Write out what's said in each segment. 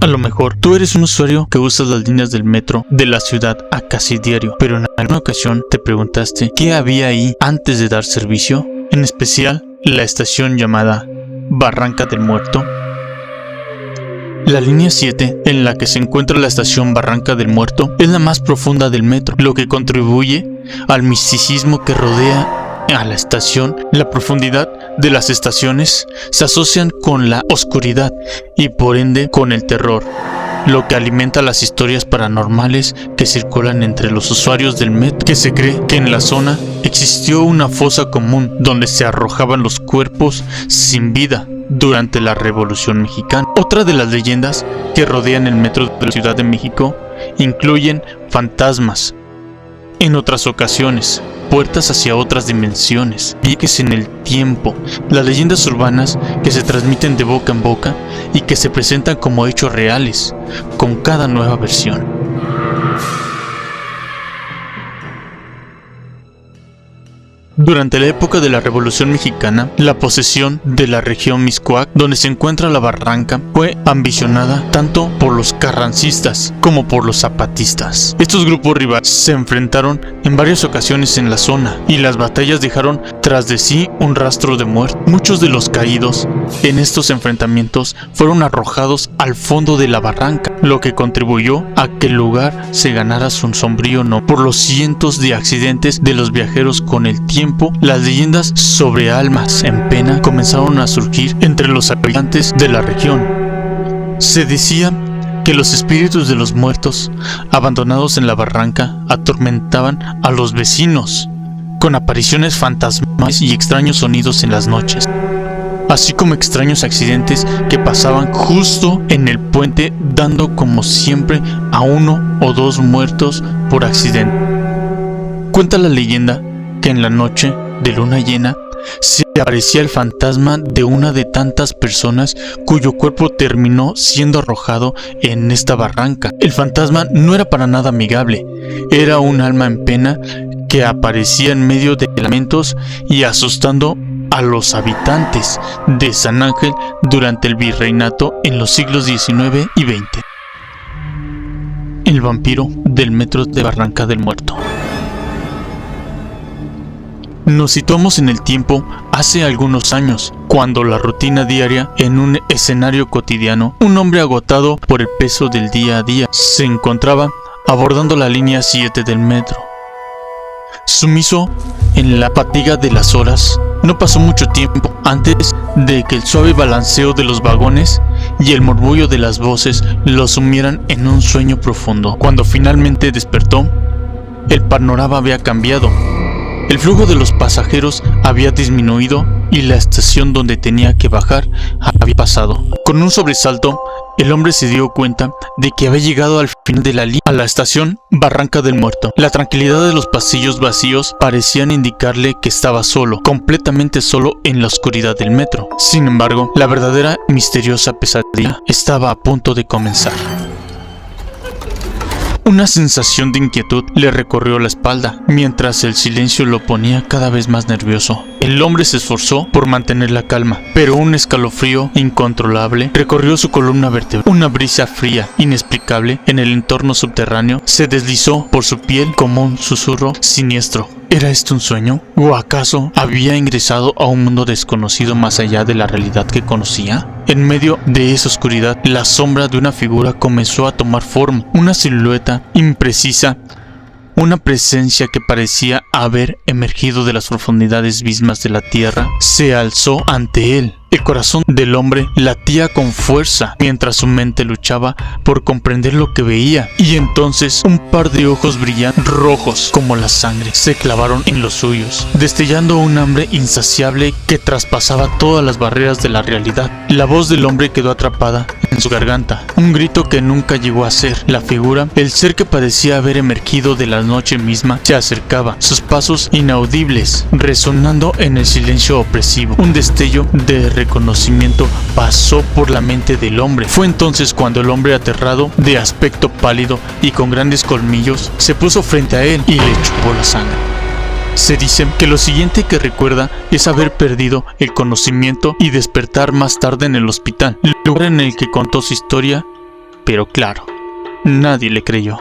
A lo mejor tú eres un usuario que usas las líneas del metro de la ciudad a casi diario, pero en alguna ocasión te preguntaste qué había ahí antes de dar servicio, en especial la estación llamada Barranca del Muerto. La línea 7, en la que se encuentra la estación Barranca del Muerto, es la más profunda del metro, lo que contribuye al misticismo que rodea a la estación. La profundidad de las estaciones se asocian con la oscuridad y por ende con el terror, lo que alimenta las historias paranormales que circulan entre los usuarios del metro, que se cree que en la zona existió una fosa común donde se arrojaban los cuerpos sin vida durante la Revolución Mexicana. Otra de las leyendas que rodean el metro de la Ciudad de México incluyen fantasmas. En otras ocasiones, puertas hacia otras dimensiones, viajes en el tiempo, las leyendas urbanas que se transmiten de boca en boca y que se presentan como hechos reales con cada nueva versión. Durante la época de la Revolución Mexicana, la posesión de la región Mixcoac, donde se encuentra la barranca, fue ambicionada tanto por los carrancistas como por los zapatistas. Estos grupos rivales se enfrentaron en varias ocasiones en la zona y las batallas dejaron tras de sí un rastro de muerte. Muchos de los caídos en estos enfrentamientos fueron arrojados al fondo de la barranca, lo que contribuyó a que el lugar se ganara su sombrío nombre. Por los cientos de accidentes de los viajeros con el tiempo, las leyendas sobre almas en pena comenzaron a surgir entre los habitantes de la región. Se decía que los espíritus de los muertos abandonados en la barranca atormentaban a los vecinos con apariciones fantasmales y extraños sonidos en las noches, así como extraños accidentes que pasaban justo en el puente, dando como siempre a 1 o 2 muertos por accidente. Cuenta la leyenda que en la noche de luna llena se aparecía el fantasma de una de tantas personas cuyo cuerpo terminó siendo arrojado en esta barranca. El fantasma no era para nada amigable, era un alma en pena que aparecía en medio de lamentos y asustando a los habitantes de San Ángel durante el virreinato en los siglos XIX y XX. El vampiro del metro de Barranca del Muerto. Nos situamos en el tiempo hace algunos años, cuando la rutina diaria en un escenario cotidiano, un hombre agotado por el peso del día a día se encontraba abordando la línea 7 del metro. Sumiso en la fatiga de las horas, no pasó mucho tiempo antes de que el suave balanceo de los vagones y el murmullo de las voces lo sumieran en un sueño profundo. Cuando finalmente despertó, el panorama había cambiado. El flujo de los pasajeros había disminuido y la estación donde tenía que bajar había pasado. Con un sobresalto, el hombre se dio cuenta de que había llegado al final de la línea, a la estación Barranca del Muerto. La tranquilidad de los pasillos vacíos parecían indicarle que estaba solo, completamente solo en la oscuridad del metro. Sin embargo, la verdadera misteriosa pesadilla estaba a punto de comenzar. Una sensación de inquietud le recorrió la espalda, mientras el silencio lo ponía cada vez más nervioso. El hombre se esforzó por mantener la calma, pero un escalofrío incontrolable recorrió su columna vertebral. Una brisa fría, inexplicable, en el entorno subterráneo, se deslizó por su piel como un susurro siniestro. ¿Era esto un sueño? ¿O acaso había ingresado a un mundo desconocido más allá de la realidad que conocía? En medio de esa oscuridad, la sombra de una figura comenzó a tomar forma, una silueta imprecisa, una presencia que parecía haber emergido de las profundidades mismas de la tierra, se alzó ante él. El corazón del hombre latía con fuerza mientras su mente luchaba por comprender lo que veía, y entonces un par de ojos brillantes, rojos como la sangre, se clavaron en los suyos, destellando un hambre insaciable que traspasaba todas las barreras de la realidad. La voz del hombre quedó atrapada en su garganta, un grito que nunca llegó a ser. La figura, el ser que parecía haber emergido de la noche misma, se acercaba, sus pasos inaudibles resonando en el silencio opresivo. Un destello de reconocimiento pasó por la mente del hombre. Fue entonces cuando el hombre, aterrado, de aspecto pálido y con grandes colmillos, se puso frente a él y le chupó la sangre. Se dice que lo siguiente que recuerda es haber perdido el conocimiento y despertar más tarde en el hospital, lugar en el que contó su historia pero claro, nadie le creyó.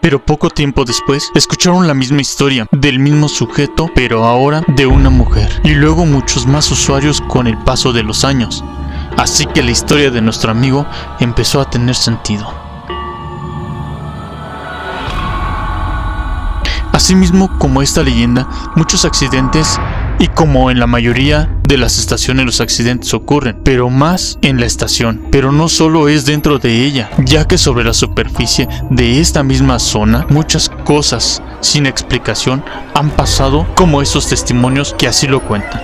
Pero poco tiempo después, escucharon la misma historia, del mismo sujeto, pero ahora de una mujer, y luego muchos más usuarios con el paso de los años. Así que la historia de nuestro amigo empezó a tener sentido. Asimismo, como esta leyenda, muchos accidentes, y como en la mayoría de las estaciones los accidentes ocurren, pero más en la estación. Pero no solo es dentro de ella, ya que sobre la superficie de esta misma zona, muchas cosas sin explicación han pasado, como esos testimonios que así lo cuentan.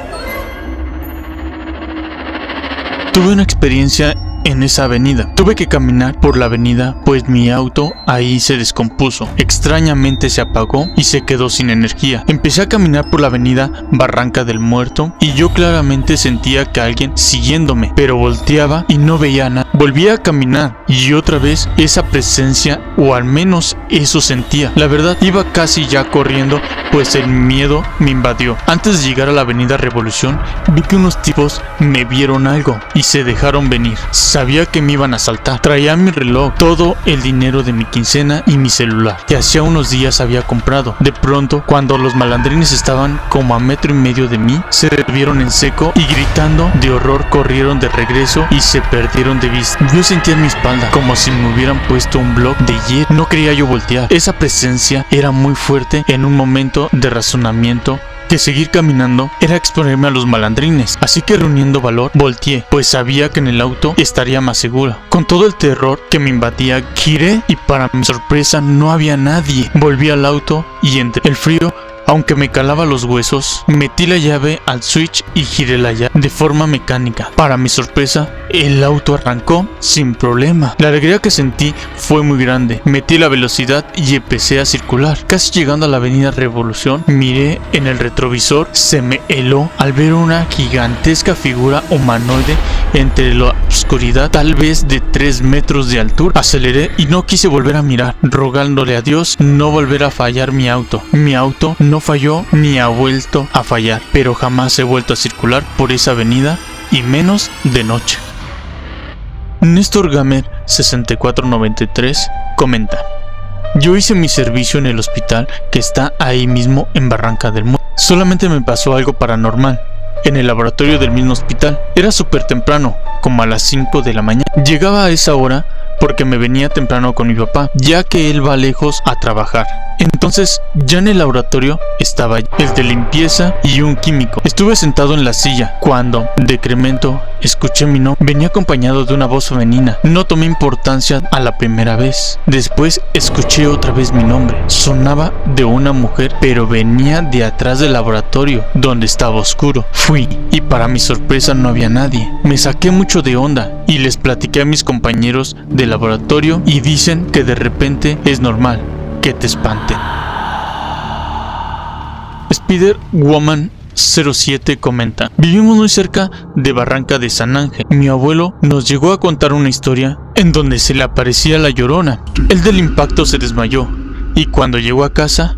Tuve una experiencia en esa avenida. Tuve que caminar por la avenida, pues mi auto ahí se descompuso. Extrañamente se apagó y se quedó sin energía. Empecé a caminar por la avenida Barranca del Muerto y yo claramente sentía que alguien siguiéndome, pero volteaba y no veía nada. Volví a caminar y otra vez esa presencia, o al menos eso sentía. La verdad, iba casi ya corriendo, pues el miedo me invadió. Antes de llegar a la avenida Revolución, vi que unos tipos me vieron algo y se dejaron venir. Sabía que me iban a asaltar. Traía mi reloj, todo el dinero de mi quincena y mi celular, que hacía unos días había comprado. De pronto, cuando los malandrines estaban como a 1.5 metros de mí, se vieron en seco y gritando de horror corrieron de regreso y se perdieron de vista. Yo sentía en mi espalda como si me hubieran puesto un bloque de hierro. No quería yo voltear. Esa presencia era muy fuerte. En un momento de razonamiento, que seguir caminando era exponerme a los malandrines, así que reuniendo valor, volteé, pues sabía que en el auto estaría más seguro. Con todo el terror que me invadía, giré y para mi sorpresa no había nadie. Volví al auto y entre el frío, aunque me calaba los huesos, metí la llave al switch y giré la llave de forma mecánica. Para mi sorpresa, el auto arrancó sin problema. La alegría que sentí fue muy grande. Metí la velocidad y empecé a circular. Casi llegando a la avenida Revolución, miré en el retrovisor. Se me heló al ver una gigantesca figura humanoide entre la oscuridad, tal vez de 3 metros de altura. Aceleré y no quise volver a mirar, rogándole a Dios no volver a fallar mi auto. Mi auto no falló ni ha vuelto a fallar, pero jamás he vuelto a circular por esa avenida, y menos de noche. Néstor Gamer 6493 comenta: yo hice mi servicio en el hospital que está ahí mismo en Barranca del Muerto. Solamente me pasó algo paranormal en el laboratorio del mismo hospital. Era súper temprano, como a las 5 de la mañana. Llegaba a esa hora porque me venía temprano con mi papá, ya que él va lejos a trabajar. Entonces, ya en el laboratorio estaba el de limpieza y un químico. Estuve sentado en la silla cuando, de incremento, escuché mi nombre. Venía acompañado de una voz femenina. No tomé importancia a la primera vez. Después escuché otra vez mi nombre. Sonaba de una mujer, pero venía de atrás del laboratorio, donde estaba oscuro. Fui, y para mi sorpresa no había nadie. Me saqué mucho de onda y les platiqué a mis compañeros del laboratorio y dicen que de repente es normal que te espanten. Spider-Woman 07 comenta: vivimos muy cerca de Barranca de San Ángel. Mi abuelo nos llegó a contar una historia en donde se le aparecía la Llorona. El del impacto se desmayó y cuando llegó a casa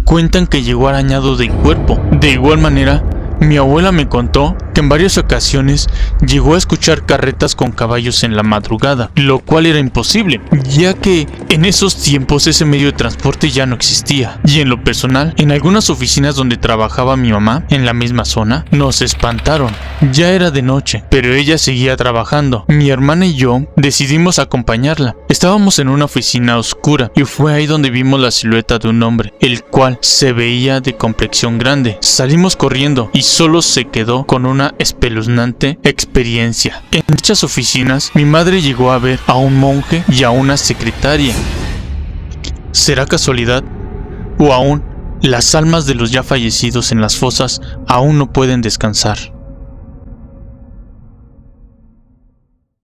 cuentan que llegó arañado del cuerpo. De igual manera, mi abuela me contó que en varias ocasiones llegó a escuchar carretas con caballos en la madrugada, lo cual era imposible, ya que en esos tiempos ese medio de transporte ya no existía. Y en lo personal, en algunas oficinas donde trabajaba mi mamá, en la misma zona, nos espantaron. Ya era de noche, pero ella seguía trabajando. Mi hermana y yo decidimos acompañarla. Estábamos en una oficina oscura y fue ahí donde vimos la silueta de un hombre, el cual se veía de complexión grande. Salimos corriendo y solo se quedó con una espeluznante experiencia. En dichas oficinas, mi madre llegó a ver a un monje y a una secretaria. ¿Será casualidad? ¿O aún las almas de los ya fallecidos en las fosas aún no pueden descansar?